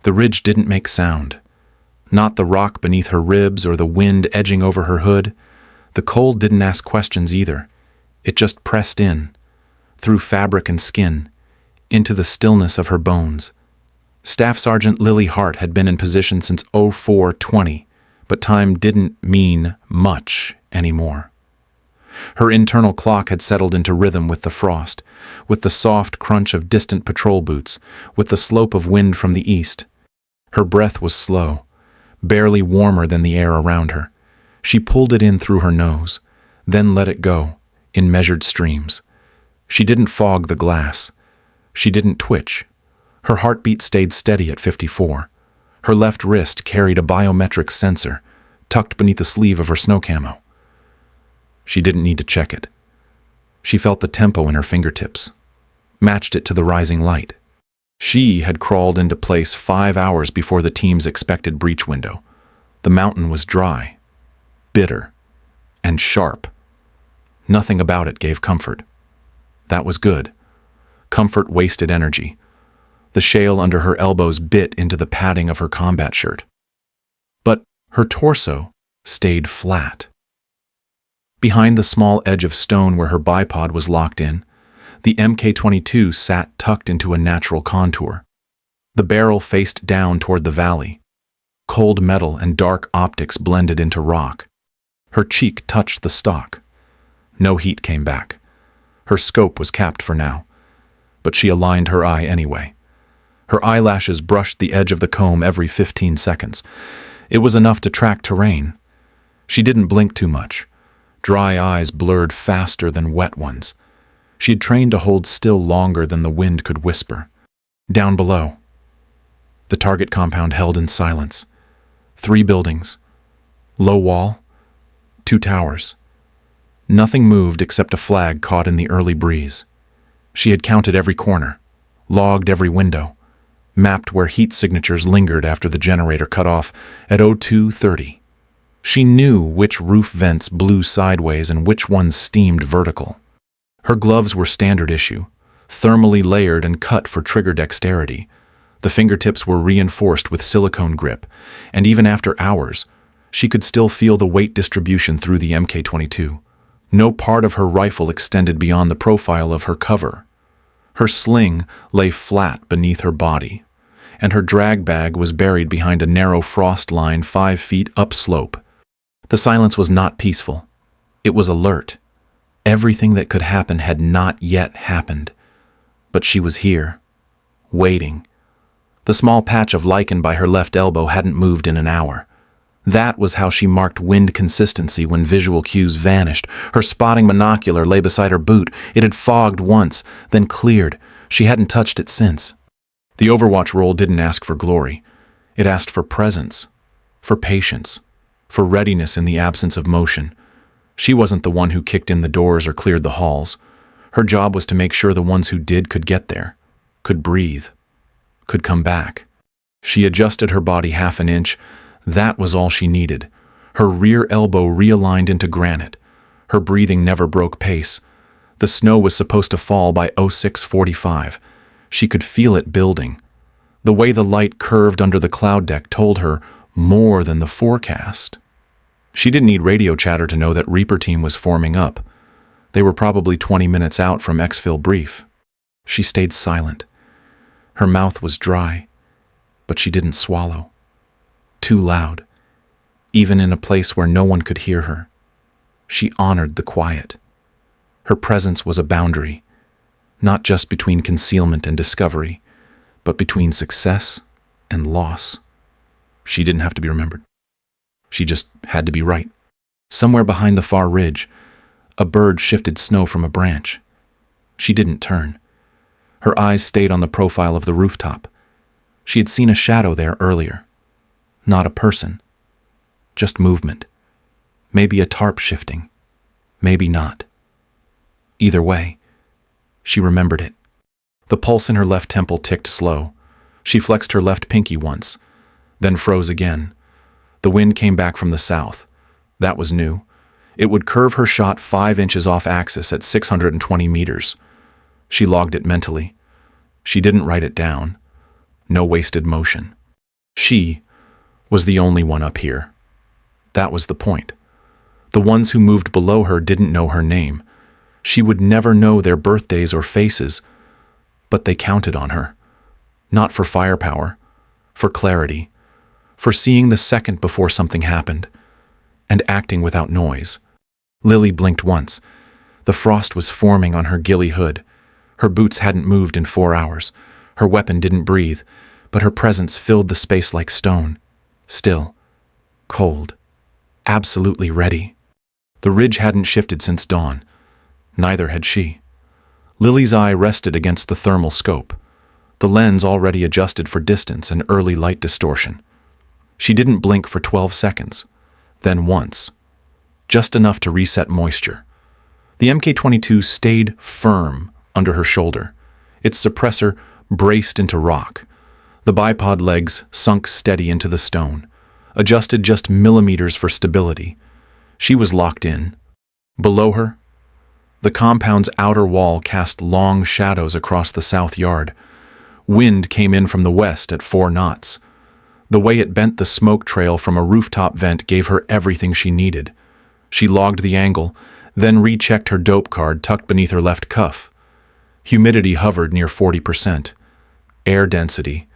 The ridge didn't make sound. Not the rock beneath her ribs or the wind edging over her hood. The cold didn't ask questions either. It just pressed in, through fabric and skin, into the stillness of her bones. Staff Sergeant Lily Hart had been in position since 04:20, but time didn't mean much anymore. Her internal clock had settled into rhythm with the frost, with the soft crunch of distant patrol boots, with the slope of wind from the east. Her breath was slow, barely warmer than the air around her. She pulled it in through her nose, then let it go, in measured streams. She didn't fog the glass. She didn't twitch. Her heartbeat stayed steady at 54. Her left wrist carried a biometric sensor, tucked beneath the sleeve of her snow camo. She didn't need to check it. She felt the tempo in her fingertips, matched it to the rising light. She had crawled into place 5 hours before the team's expected breach window. The mountain was dry, bitter, and sharp. Nothing about it gave comfort. That was good. Comfort wasted energy. The shale under her elbows bit into the padding of her combat shirt. But her torso stayed flat. Behind the small edge of stone where her bipod was locked in, the Mk-22 sat tucked into a natural contour. The barrel faced down toward the valley. Cold metal and dark optics blended into rock. Her cheek touched the stock. No heat came back. Her scope was capped for now, but she aligned her eye anyway. Her eyelashes brushed the edge of the comb every 15 seconds. It was enough to track terrain. She didn't blink too much. Dry eyes blurred faster than wet ones. She had trained to hold still longer than the wind could whisper. Down below, the target compound held in silence. 3 buildings. Low wall. 2 towers. Nothing moved except a flag caught in the early breeze. She had counted every corner, logged every window, mapped where heat signatures lingered after the generator cut off at 02:30. She knew which roof vents blew sideways and which ones steamed vertical. Her gloves were standard issue, thermally layered and cut for trigger dexterity. The fingertips were reinforced with silicone grip, and even after hours, she could still feel the weight distribution through the Mk-22. No part of her rifle extended beyond the profile of her cover. Her sling lay flat beneath her body, and her drag bag was buried behind a narrow frost line 5 feet upslope. The silence was not peaceful. It was alert. Everything that could happen had not yet happened. But she was here, waiting. The small patch of lichen by her left elbow hadn't moved in an hour. That was how she marked wind consistency when visual cues vanished. Her spotting monocular lay beside her boot. It had fogged once, then cleared. She hadn't touched it since. The Overwatch role didn't ask for glory. It asked for presence, for patience, for readiness in the absence of motion. She wasn't the one who kicked in the doors or cleared the halls. Her job was to make sure the ones who did could get there, could breathe, could come back. She adjusted her body half an inch. That was all she needed. Her rear elbow realigned into granite. Her breathing never broke pace. The snow was supposed to fall by 06:45. She could feel it building. The way the light curved under the cloud deck told her more than the forecast. She didn't need radio chatter to know that Reaper team was forming up. They were probably 20 minutes out from exfil brief. She stayed silent. Her mouth was dry, but she didn't swallow. Too loud, even in a place where no one could hear her. She honored the quiet. Her presence was a boundary, not just between concealment and discovery, but between success and loss. She didn't have to be remembered. She just had to be right. Somewhere behind the far ridge, a bird shifted snow from a branch. She didn't turn. Her eyes stayed on the profile of the rooftop. She had seen a shadow there earlier. Not a person. Just movement. Maybe a tarp shifting. Maybe not. Either way, she remembered it. The pulse in her left temple ticked slow. She flexed her left pinky once, then froze again. The wind came back from the south. That was new. It would curve her shot 5 inches off axis at 620 meters. She logged it mentally. She didn't write it down. No wasted motion. She was the only one up here. That was the point. The ones who moved below her didn't know her name. She would never know their birthdays or faces, but they counted on her. Not for firepower, for clarity, for seeing the second before something happened, and acting without noise. Lily blinked once. The frost was forming on her ghillie hood. Her boots hadn't moved in 4 hours. Her weapon didn't breathe, but her presence filled the space like stone. Still, cold, absolutely ready. The ridge hadn't shifted since dawn. Neither had she. Lily's eye rested against the thermal scope, the lens already adjusted for distance and early light distortion. She didn't blink for 12 seconds, then once, just enough to reset moisture. The MK-22 stayed firm under her shoulder, its suppressor braced into rock. The bipod legs sunk steady into the stone, adjusted just millimeters for stability. She was locked in. Below her, the compound's outer wall cast long shadows across the south yard. Wind came in from the west at 4 knots. The way it bent the smoke trail from a rooftop vent gave her everything she needed. She logged the angle, then rechecked her dope card tucked beneath her left cuff. Humidity hovered near 40%. Air density,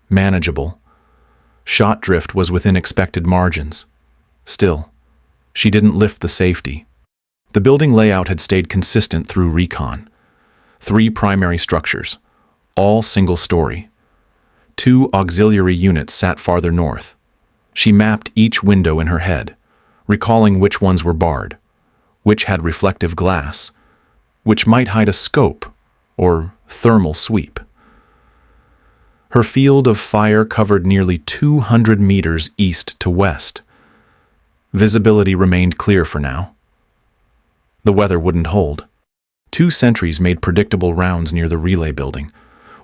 manageable. Shot drift was within expected margins. Still, she didn't lift the safety. The building layout had stayed consistent through recon. 3 primary structures, all single-story. 2 auxiliary units sat farther north. She mapped each window in her head, recalling which ones were barred, which had reflective glass, which might hide a scope or thermal sweep. Her field of fire covered nearly 200 meters east to west. Visibility remained clear for now. The weather wouldn't hold. 2 sentries made predictable rounds near the relay building.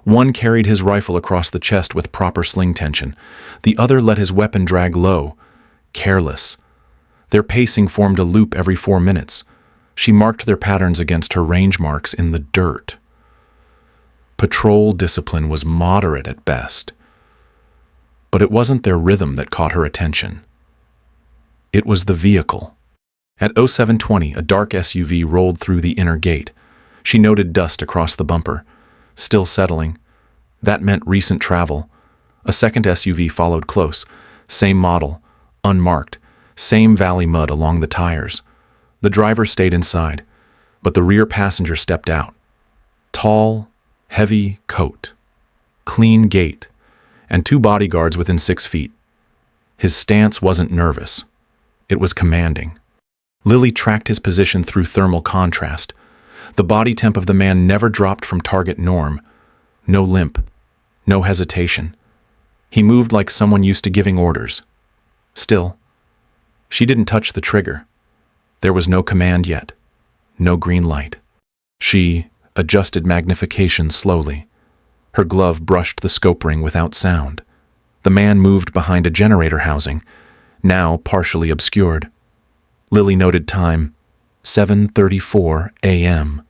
One carried his rifle across the chest with proper sling tension. The other let his weapon drag low, careless. Their pacing formed a loop every 4 minutes. She marked their patterns against her range marks in the dirt. Patrol discipline was moderate at best. But it wasn't their rhythm that caught her attention. It was the vehicle. At 0720, a dark SUV rolled through the inner gate. She noted dust across the bumper. Still settling. That meant recent travel. A second SUV followed close. Same model, unmarked. Same valley mud along the tires. The driver stayed inside, but the rear passenger stepped out. Tall, heavy coat, clean gait, and 2 bodyguards within 6 feet. His stance wasn't nervous. It was commanding. Lily tracked his position through thermal contrast. The body temp of the man never dropped from target norm. No limp, no hesitation. He moved like someone used to giving orders. Still, she didn't touch the trigger. There was no command yet, no green light. She adjusted magnification slowly. Her glove brushed the scope ring without sound. The man moved behind a generator housing, now partially obscured. Lily noted time, 7:34 a.m.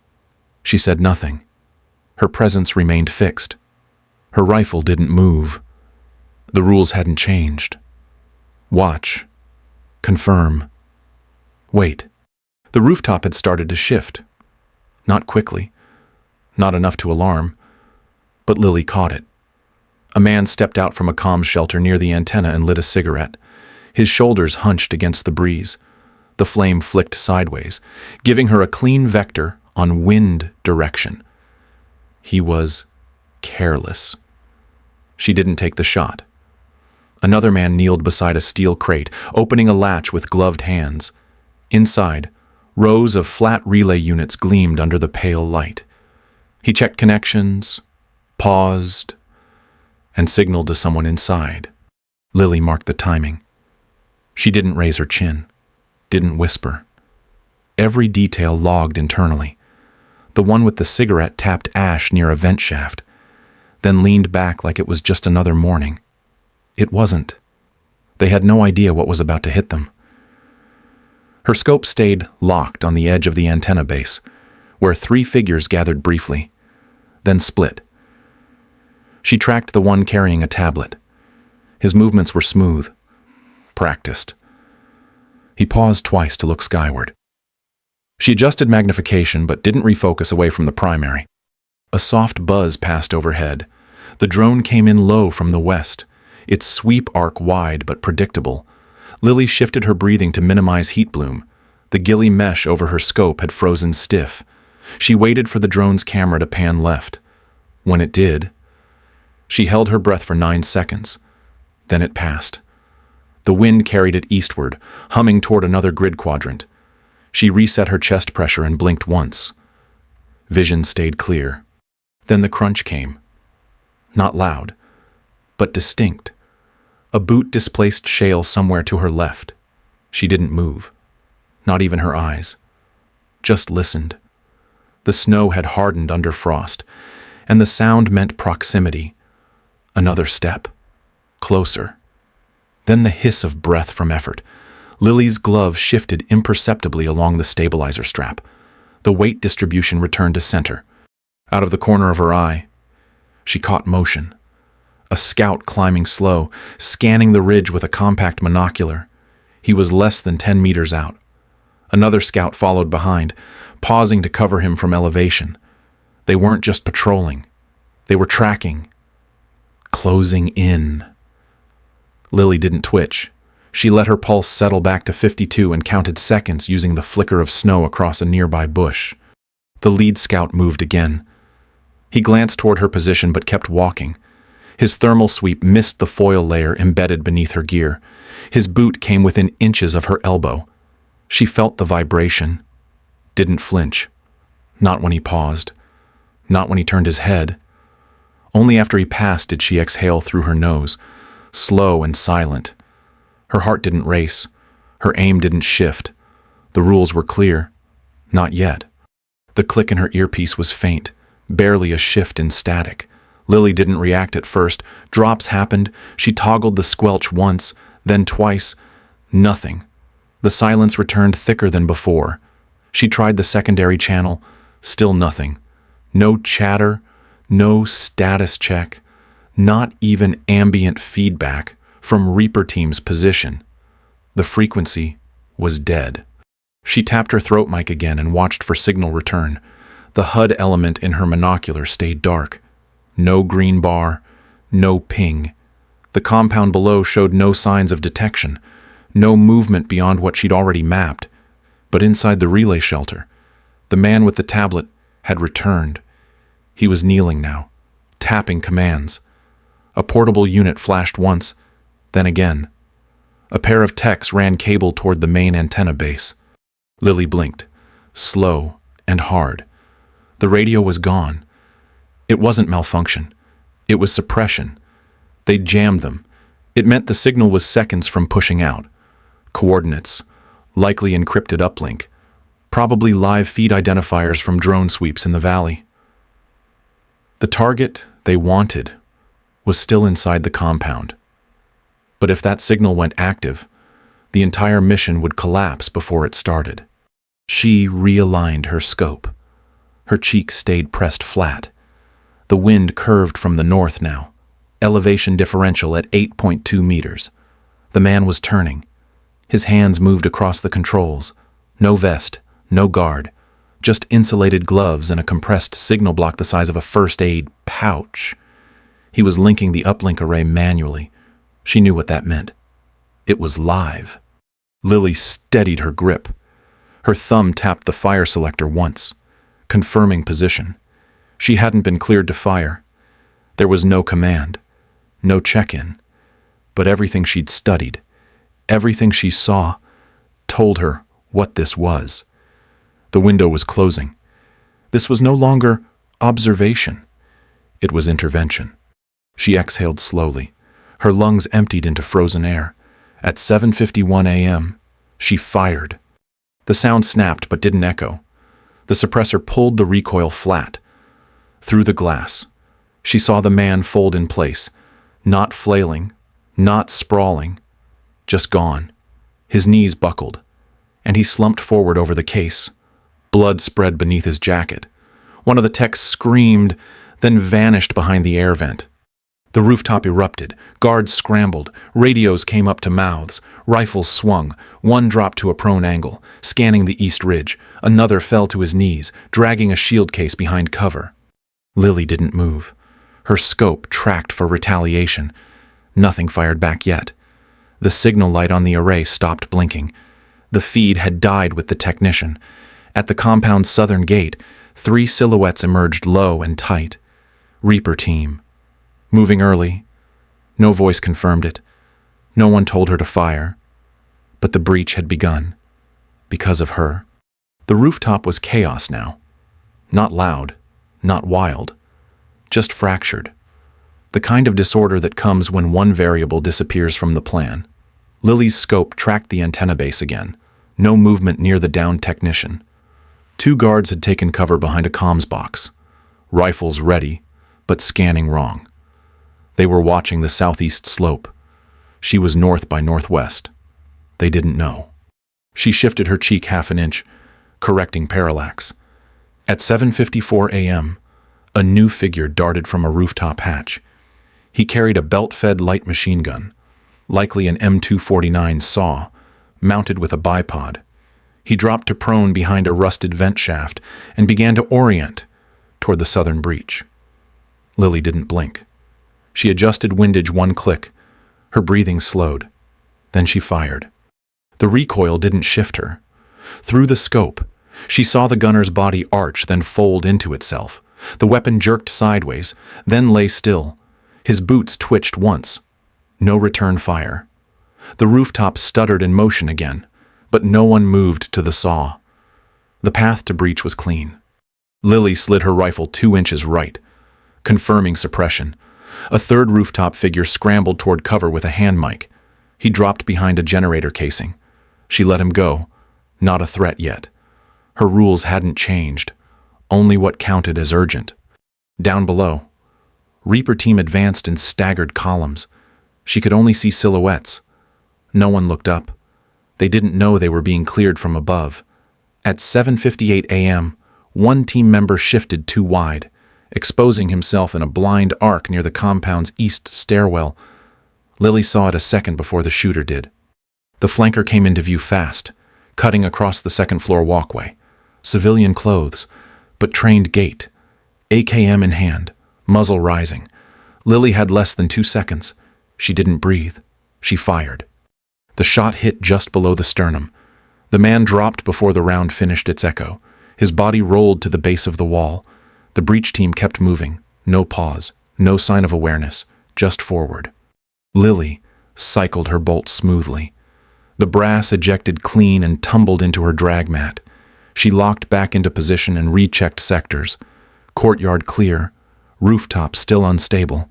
She said nothing. Her presence remained fixed. Her rifle didn't move. The rules hadn't changed. Watch. Confirm. Wait. The rooftop had started to shift. Not quickly. Not enough to alarm. But Lily caught it. A man stepped out from a comms shelter near the antenna and lit a cigarette. His shoulders hunched against the breeze. The flame flicked sideways, giving her a clean vector on wind direction. He was careless. She didn't take the shot. Another man kneeled beside a steel crate, opening a latch with gloved hands. Inside, rows of flat relay units gleamed under the pale light. He checked connections, paused, and signaled to someone inside. Lily marked the timing. She didn't raise her chin, didn't whisper. Every detail logged internally. The one with the cigarette tapped ash near a vent shaft, then leaned back like it was just another morning. It wasn't. They had no idea what was about to hit them. Her scope stayed locked on the edge of the antenna base, where 3 figures gathered briefly, then split. She tracked the one carrying a tablet. His movements were smooth, practiced. He paused twice to look skyward. She adjusted magnification but didn't refocus away from the primary. A soft buzz passed overhead. The drone came in low from the west, its sweep arc wide but predictable. Lily shifted her breathing to minimize heat bloom. The gilly mesh over her scope had frozen stiff. She waited for the drone's camera to pan left. When it did, she held her breath for 9 seconds. Then it passed. The wind carried it eastward, humming toward another grid quadrant. She reset her chest pressure and blinked once. Vision stayed clear. Then the crunch came. Not loud, but distinct. A boot displaced shale somewhere to her left. She didn't move. Not even her eyes. Just listened. The snow had hardened under frost, and the sound meant proximity. Another step. Closer. Then the hiss of breath from effort. Lily's glove shifted imperceptibly along the stabilizer strap. The weight distribution returned to center. Out of the corner of her eye, she caught motion. A scout climbing slow, scanning the ridge with a compact monocular. He was less than 10 meters out. Another scout followed behind, pausing to cover him from elevation. They weren't just patrolling. They were tracking. Closing in. Lily didn't twitch. She let her pulse settle back to 52 and counted seconds using the flicker of snow across a nearby bush. The lead scout moved again. He glanced toward her position but kept walking. His thermal sweep missed the foil layer embedded beneath her gear. His boot came within inches of her elbow. She felt the vibration. Didn't flinch. Not when he paused. Not when he turned his head. Only after he passed did she exhale through her nose, slow and silent. Her heart didn't race. Her aim didn't shift. The rules were clear. Not yet. The click in her earpiece was faint, barely a shift in static. Lily didn't react at first. Drops happened. She toggled the squelch once, then twice. Nothing. The silence returned thicker than before. She tried the secondary channel. Still nothing. No chatter. No status check. Not even ambient feedback from Reaper Team's position. The frequency was dead. She tapped her throat mic again and watched for signal return. The HUD element in her monocular stayed dark. No green bar, no ping. The compound below showed no signs of detection, no movement beyond what she'd already mapped. But inside the relay shelter, the man with the tablet had returned. He was kneeling now, tapping commands. A portable unit flashed once, then again. A pair of techs ran cable toward the main antenna base. Lily blinked, slow and hard. The radio was gone. It wasn't malfunction. It was suppression. They'd jammed them. It meant the signal was seconds from pushing out. Coordinates, likely encrypted uplink, probably live feed identifiers from drone sweeps in the valley. The target they wanted was still inside the compound. But if that signal went active, the entire mission would collapse before it started. She realigned her scope. Her cheek stayed pressed flat. The wind curved from the north now, elevation differential at 8.2 meters. The man was turning. His hands moved across the controls. No vest, no guard, just insulated gloves and a compressed signal block the size of a first aid pouch. He was linking the uplink array manually. She knew what that meant. It was live. Lily steadied her grip. Her thumb tapped the fire selector once, confirming position. She hadn't been cleared to fire. There was no command, no check-in. But everything she'd studied, everything she saw, told her what this was. The window was closing. This was no longer observation. It was intervention. She exhaled slowly. Her lungs emptied into frozen air. At 7:51 a.m., she fired. The sound snapped but didn't echo. The suppressor pulled the recoil flat. Through the glass, she saw the man fold in place, not flailing, not sprawling, just gone. His knees buckled, and he slumped forward over the case. Blood spread beneath his jacket. One of the techs screamed, then vanished behind the air vent. The rooftop erupted. Guards scrambled. Radios came up to mouths. Rifles swung. One dropped to a prone angle, scanning the east ridge. Another fell to his knees, dragging a shield case behind cover. Lily didn't move. Her scope tracked for retaliation. Nothing fired back yet. The signal light on the array stopped blinking. The feed had died with the technician. At the compound's southern gate, 3 silhouettes emerged low and tight. Reaper team. Moving early. No voice confirmed it. No one told her to fire. But the breach had begun. Because of her. The rooftop was chaos now. Not loud. Not wild. Just fractured. The kind of disorder that comes when one variable disappears from the plan. Lily's scope tracked the antenna base again. No movement near the downed technician. 2 guards had taken cover behind a comms box. Rifles ready, but scanning wrong. They were watching the southeast slope. She was north by northwest. They didn't know. She shifted her cheek half an inch, correcting parallax. At 7:54 a.m., a new figure darted from a rooftop hatch. He carried a belt-fed light machine gun, likely an M249 saw, mounted with a bipod. He dropped to prone behind a rusted vent shaft and began to orient toward the southern breach. Lily didn't blink. She adjusted windage 1 click. Her breathing slowed. Then she fired. The recoil didn't shift her. Through the scope, she saw the gunner's body arch, then fold into itself. The weapon jerked sideways, then lay still. His boots twitched once. No return fire. The rooftop stuttered in motion again, but no one moved to the saw. The path to breach was clean. Lily slid her rifle 2 inches right, confirming suppression. A third rooftop figure scrambled toward cover with a hand mic. He dropped behind a generator casing. She let him go. Not a threat yet. Her rules hadn't changed. Only what counted as urgent. Down below, Reaper team advanced in staggered columns. She could only see silhouettes. No one looked up. They didn't know they were being cleared from above. At 7:58 a.m., one team member shifted too wide, exposing himself in a blind arc near the compound's east stairwell. Lily saw it a second before the shooter did. The flanker came into view fast, cutting across the second-floor walkway. Civilian clothes, but trained gait. AKM in hand, muzzle rising. Lily had less than 2 seconds. She didn't breathe. She fired. The shot hit just below the sternum. The man dropped before the round finished its echo. His body rolled to the base of the wall. The breach team kept moving. No pause. No sign of awareness. Just forward. Lily cycled her bolt smoothly. The brass ejected clean and tumbled into her drag mat. She locked back into position and rechecked sectors. Courtyard clear. Rooftop still unstable.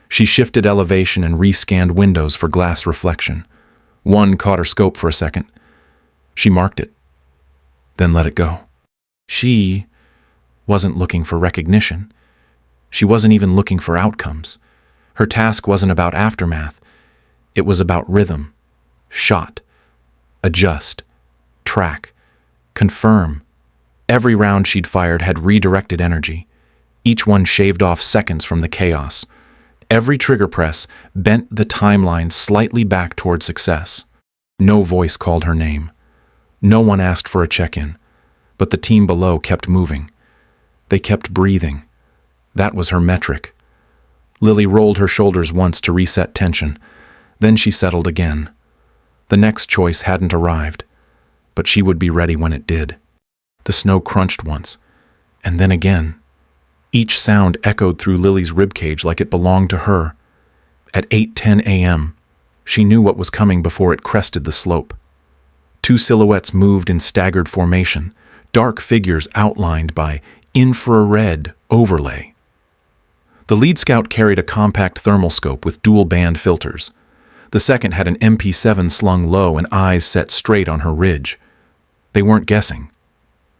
She shifted elevation and rescanned windows for glass reflection. One caught her scope for a second. She marked it, then let it go. She wasn't looking for recognition. She wasn't even looking for outcomes. Her task wasn't about aftermath. It was about rhythm. Shot. Adjust. Track. Confirm. Every round she'd fired had redirected energy. Each one shaved off seconds from the chaos. Every trigger press bent the timeline slightly back toward success. No voice called her name. No one asked for a check-in, but the team below kept moving. They kept breathing. That was her metric. Lily rolled her shoulders once to reset tension. Then she settled again. The next choice hadn't arrived, but she would be ready when it did. The snow crunched once, and then again. Each sound echoed through Lily's ribcage like it belonged to her. At 8:10 a.m., she knew what was coming before it crested the slope. 2 silhouettes moved in staggered formation, dark figures outlined by infrared overlay. The lead scout carried a compact thermal scope with dual-band filters. The second had an MP7 slung low and eyes set straight on her ridge. They weren't guessing.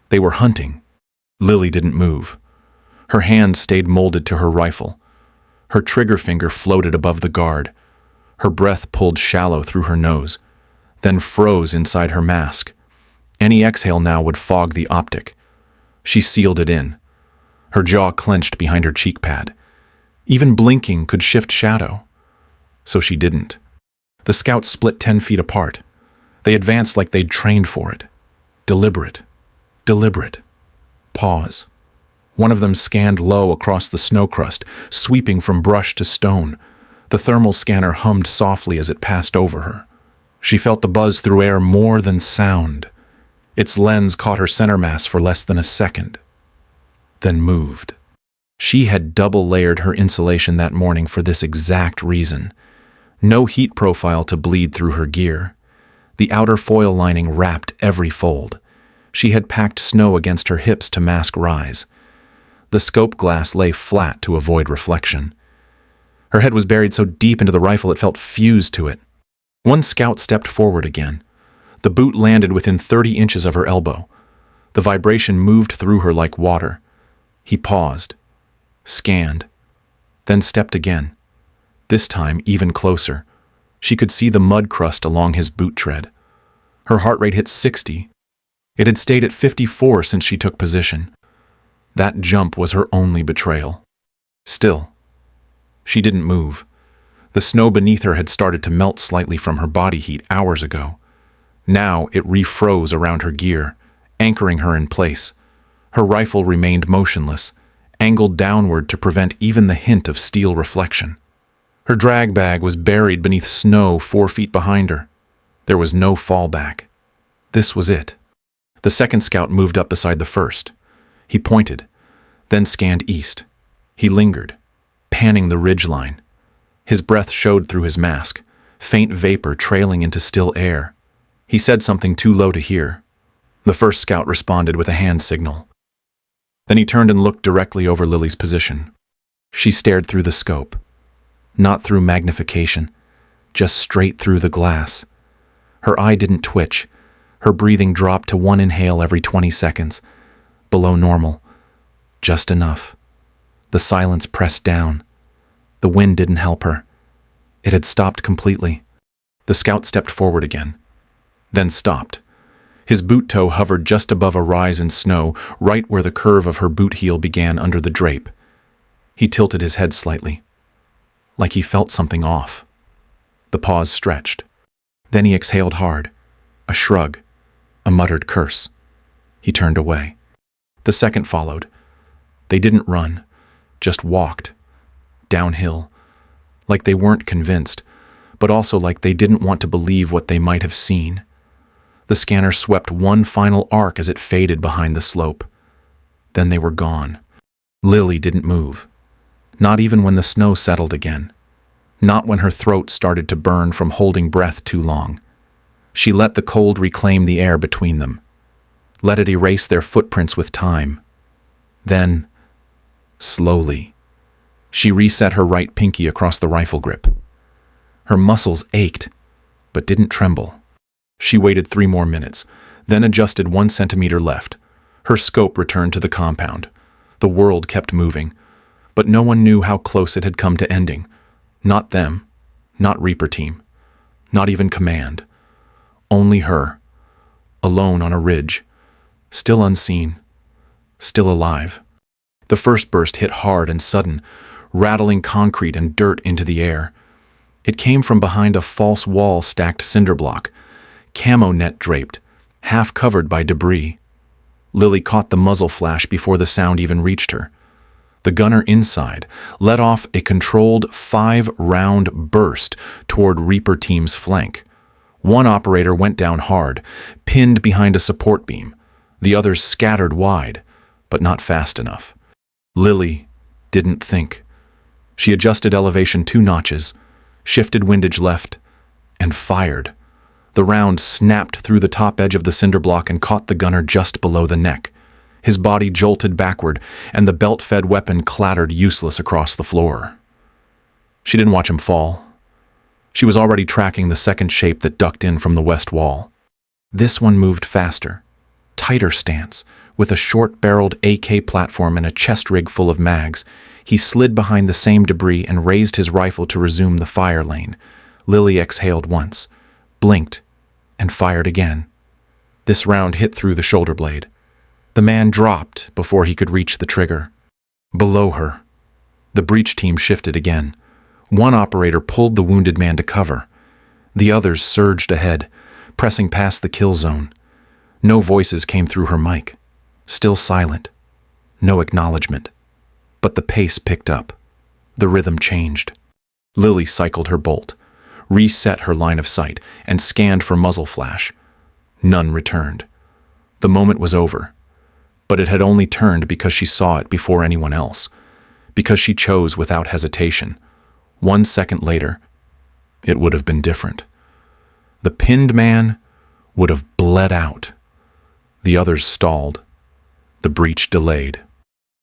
They were hunting. Lily didn't move. Her hand stayed molded to her rifle. Her trigger finger floated above the guard. Her breath pulled shallow through her nose, then froze inside her mask. Any exhale now would fog the optic. She sealed it in. Her jaw clenched behind her cheek pad. Even blinking could shift shadow. So she didn't. The scouts split 10 feet apart. They advanced like they'd trained for it. Deliberate. Deliberate. Pause. One of them scanned low across the snow crust, sweeping from brush to stone. The thermal scanner hummed softly as it passed over her. She felt the buzz through air more than sound. Its lens caught her center mass for less than a second, then moved. She had double-layered her insulation that morning for this exact reason. No heat profile to bleed through her gear. The outer foil lining wrapped every fold. She had packed snow against her hips to mask rise. The scope glass lay flat to avoid reflection. Her head was buried so deep into the rifle it felt fused to it. One scout stepped forward again. The boot landed within 30 inches of her elbow. The vibration moved through her like water. He paused, scanned, then stepped again. This time even closer. She could see the mud crust along his boot tread. Her heart rate hit 60. It had stayed at 54 since she took position. That jump was her only betrayal. Still, she didn't move. The snow beneath her had started to melt slightly from her body heat hours ago. Now it refroze around her gear, anchoring her in place. Her rifle remained motionless, angled downward to prevent even the hint of steel reflection. Her drag bag was buried beneath snow 4 feet behind her. There was no fallback. This was it. The second scout moved up beside the first. He pointed, then scanned east. He lingered, panning the ridgeline. His breath showed through his mask, faint vapor trailing into still air. He said something too low to hear. The first scout responded with a hand signal. Then he turned and looked directly over Lily's position. She stared through the scope. Not through magnification, just straight through the glass. Her eye didn't twitch. Her breathing dropped to 1 inhale every 20 seconds. Below normal. Just enough. The silence pressed down. The wind didn't help her. It had stopped completely. The scout stepped forward again, then stopped. His boot toe hovered just above a rise in snow, right where the curve of her boot heel began under the drape. He tilted his head slightly, like he felt something off. The pause stretched. Then he exhaled hard. A shrug, a muttered curse. He turned away. The second followed. They didn't run, just walked. Downhill, like they weren't convinced, but also like they didn't want to believe what they might have seen. The scanner swept one final arc as it faded behind the slope. Then they were gone. Lily didn't move. Not even when the snow settled again. Not when her throat started to burn from holding breath too long. She let the cold reclaim the air between them. Let it erase their footprints with time. Then, slowly, she reset her right pinky across the rifle grip. Her muscles ached, but didn't tremble. She waited 3 more minutes, then adjusted 1 centimeter left. Her scope returned to the compound. The world kept moving, but no one knew how close it had come to ending. Not them, not Reaper Team, not even Command. Only her, alone on a ridge, still unseen, still alive. The first burst hit hard and sudden, rattling concrete and dirt into the air. It came from behind a false wall stacked cinder block, camo net draped, half covered by debris. Lily caught the muzzle flash before the sound even reached her. The gunner inside let off a controlled 5-round burst toward Reaper Team's flank. One operator went down hard, pinned behind a support beam. The others scattered wide, but not fast enough. Lily didn't think. She adjusted elevation 2 notches, shifted windage left, and fired. The round snapped through the top edge of the cinder block and caught the gunner just below the neck. His body jolted backward, and the belt-fed weapon clattered useless across the floor. She didn't watch him fall. She was already tracking the second shape that ducked in from the west wall. This one moved faster, tighter stance, with a short-barreled AK platform and a chest rig full of mags. He slid behind the same debris and raised his rifle to resume the fire lane. Lily exhaled once, blinked, and fired again. This round hit through the shoulder blade. The man dropped before he could reach the trigger. Below her, The breach team shifted again. One operator pulled the wounded man to cover. The others surged ahead, pressing past the kill zone. No voices came through her mic. Still silent. No acknowledgement. But the pace picked up. The rhythm changed. Lily cycled her bolt, reset her line of sight, and scanned for muzzle flash. None returned. The moment was over. But it had only turned because she saw it before anyone else. Because she chose without hesitation. 1 second later, it would have been different. The pinned man would have bled out. The others stalled. The breach delayed.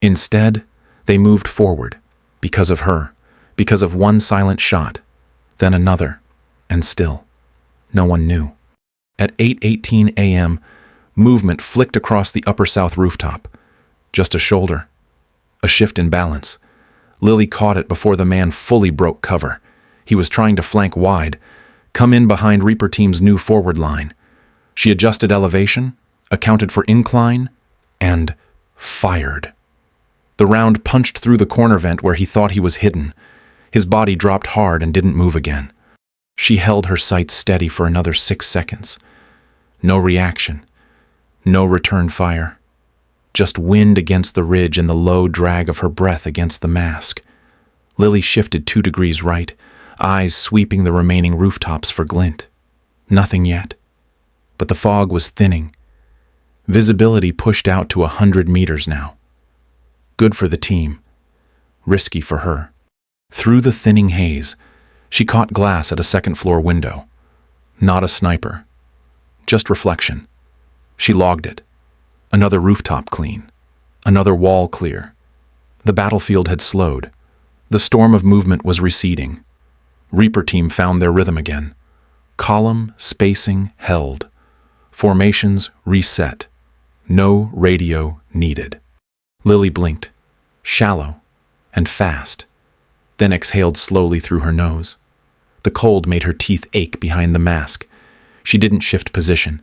Instead, they moved forward, because of her, because of one silent shot, then another, and still, no one knew. At 8:18 a.m., movement flicked across the upper south rooftop. Just a shoulder. A shift in balance. Lily caught it before the man fully broke cover. He was trying to flank wide, come in behind Reaper Team's new forward line. She adjusted elevation, accounted for incline, and fired. The round punched through the corner vent where he thought he was hidden. His body dropped hard and didn't move again. She held her sights steady for another 6 seconds. No reaction. No return fire. Just wind against the ridge and the low drag of her breath against the mask. Lily shifted 2 degrees right, eyes sweeping the remaining rooftops for glint. Nothing yet. But the fog was thinning. Visibility pushed out to 100 meters now. Good for the team. Risky for her. Through the thinning haze, she caught glass at a second-floor window. Not a sniper. Just reflection. She logged it. Another rooftop clean. Another wall clear. The battlefield had slowed. The storm of movement was receding. Reaper Team found their rhythm again. Column, spacing, held. Formations reset. No radio needed. Lily blinked. Shallow and fast. Then exhaled slowly through her nose. The cold made her teeth ache behind the mask. She didn't shift position.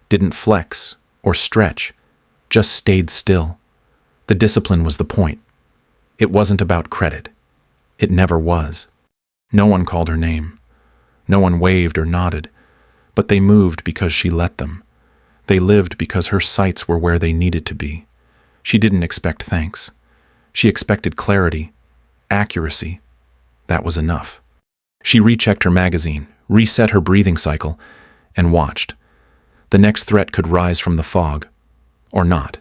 Didn't flex or stretch. Just stayed still. The discipline was the point. It wasn't about credit. It never was. No one called her name. No one waved or nodded. But they moved because she let them. They lived because her sights were where they needed to be. She didn't expect thanks. She expected clarity, accuracy. That was enough. She rechecked her magazine, reset her breathing cycle, and watched. The next threat could rise from the fog. Or not.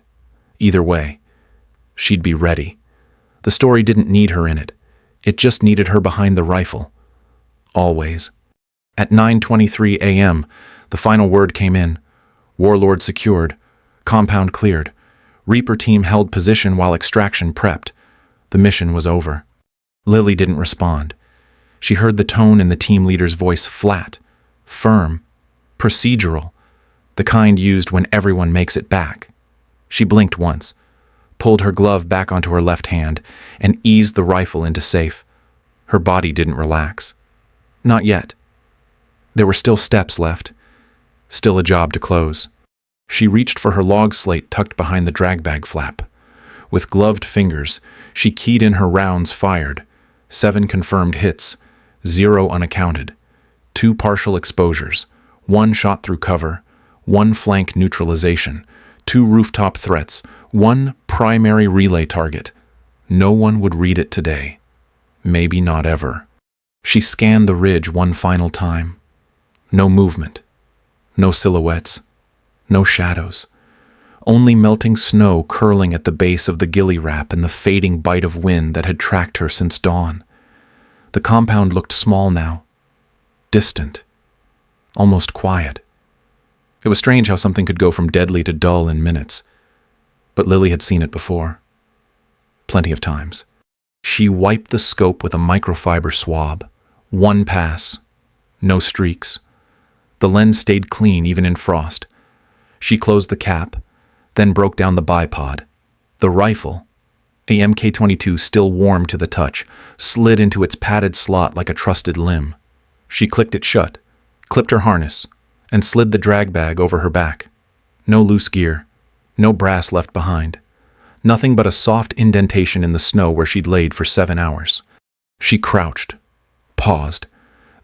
Either way, she'd be ready. The story didn't need her in it. It just needed her behind the rifle. Always. At 9:23 a.m., the final word came in. Warlord secured. Compound cleared. Reaper Team held position while extraction prepped. The mission was over. Lily didn't respond. She heard the tone in the team leader's voice flat, firm, procedural, the kind used when everyone makes it back. She blinked once, pulled her glove back onto her left hand, and eased the rifle into safe. Her body didn't relax. Not yet. There were still steps left, still a job to close. She reached for her log slate tucked behind the drag bag flap. With gloved fingers, she keyed in her rounds fired. 7 confirmed hits, 0 unaccounted. 2 partial exposures, 1 shot through cover, 1 flank neutralization, 2 rooftop threats, 1 primary relay target. No one would read it today. Maybe not ever. She scanned the ridge one final time. No movement. No silhouettes. No shadows. Only melting snow curling at the base of the ghillie wrap and the fading bite of wind that had tracked her since dawn. The compound looked small now. Distant. Almost quiet. It was strange how something could go from deadly to dull in minutes. But Lily had seen it before. Plenty of times. She wiped the scope with a microfiber swab. 1 pass. No streaks. The lens stayed clean even in frost. She closed the cap, then broke down the bipod. The rifle, a MK-22 still warm to the touch, slid into its padded slot like a trusted limb. She clicked it shut, clipped her harness, and slid the drag bag over her back. No loose gear, no brass left behind. Nothing but a soft indentation in the snow where she'd laid for 7 hours. She crouched, paused,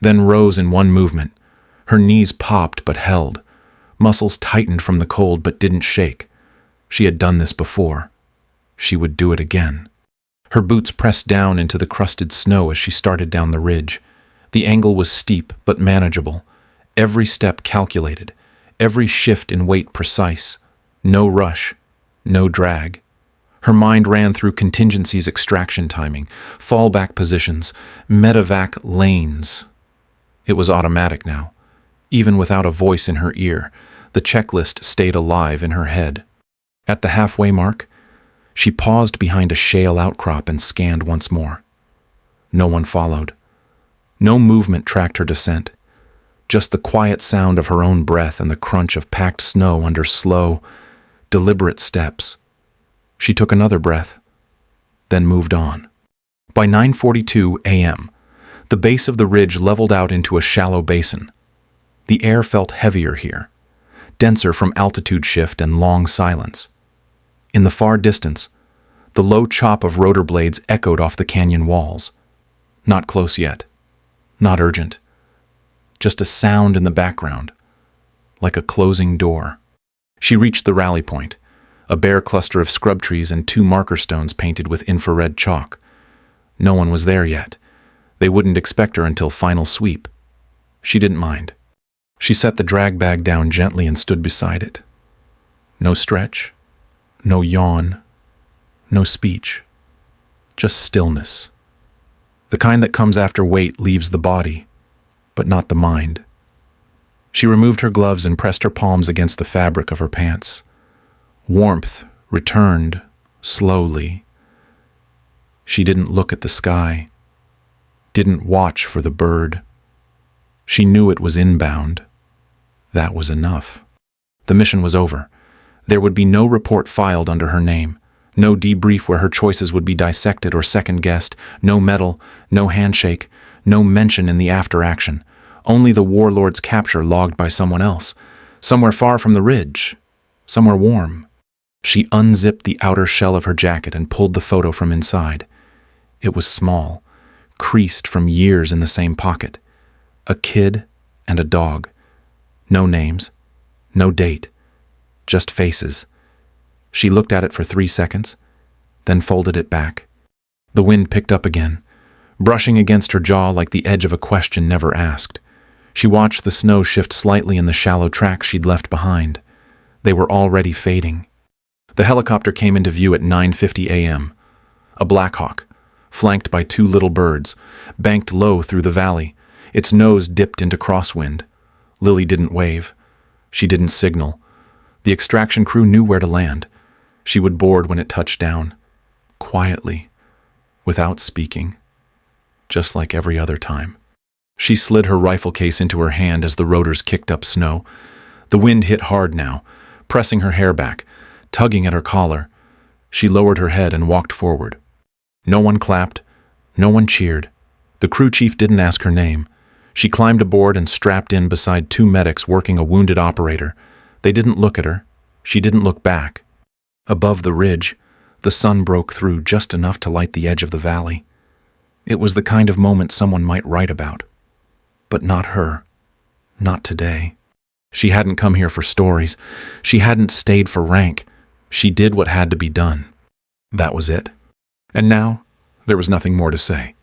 then rose in one movement. Her knees popped but held. Muscles tightened from the cold but didn't shake. She had done this before. She would do it again. Her boots pressed down into the crusted snow as she started down the ridge. The angle was steep but manageable. Every step calculated. Every shift in weight precise. No rush. No drag. Her mind ran through contingencies, extraction timing, fallback positions, medevac lanes. It was automatic now. Even without a voice in her ear, the checklist stayed alive in her head. At the halfway mark, she paused behind a shale outcrop and scanned once more. No one followed. No movement tracked her descent. Just the quiet sound of her own breath and the crunch of packed snow under slow, deliberate steps. She took another breath, then moved on. By 9:42 a.m., the base of the ridge leveled out into a shallow basin. The air felt heavier here, denser from altitude shift and long silence. In the far distance, the low chop of rotor blades echoed off the canyon walls. Not close yet, not urgent, just a sound in the background, like a closing door. She reached the rally point, a bare cluster of scrub trees and 2 marker stones painted with infrared chalk. No one was there yet. They wouldn't expect her until final sweep. She didn't mind. She set the drag bag down gently and stood beside it. No stretch, no yawn, no speech, just stillness. The kind that comes after weight leaves the body, but not the mind. She removed her gloves and pressed her palms against the fabric of her pants. Warmth returned slowly. She didn't look at the sky, didn't watch for the bird. She knew it was inbound. That was enough. The mission was over. There would be no report filed under her name, no debrief where her choices would be dissected or second-guessed, no medal, no handshake, no mention in the after-action, only the warlord's capture logged by someone else, somewhere far from the ridge, somewhere warm. She unzipped the outer shell of her jacket and pulled the photo from inside. It was small, creased from years in the same pocket. A kid and a dog. No names, no date, just faces. She looked at it for 3 seconds, then folded it back. The wind picked up again, brushing against her jaw like the edge of a question never asked. She watched the snow shift slightly in the shallow tracks she'd left behind. They were already fading. The helicopter came into view at 9:50 a.m. A Blackhawk, flanked by 2 little birds, banked low through the valley. Its nose dipped into crosswind. Lily didn't wave. She didn't signal. The extraction crew knew where to land. She would board when it touched down. Quietly, without speaking. Just like every other time. She slid her rifle case into her hand as the rotors kicked up snow. The wind hit hard now, pressing her hair back, tugging at her collar. She lowered her head and walked forward. No one clapped. No one cheered. The crew chief didn't ask her name. She climbed aboard and strapped in beside 2 medics working a wounded operator. They didn't look at her. She didn't look back. Above the ridge, the sun broke through just enough to light the edge of the valley. It was the kind of moment someone might write about. But not her. Not today. She hadn't come here for stories. She hadn't stayed for rank. She did what had to be done. That was it. And now, there was nothing more to say.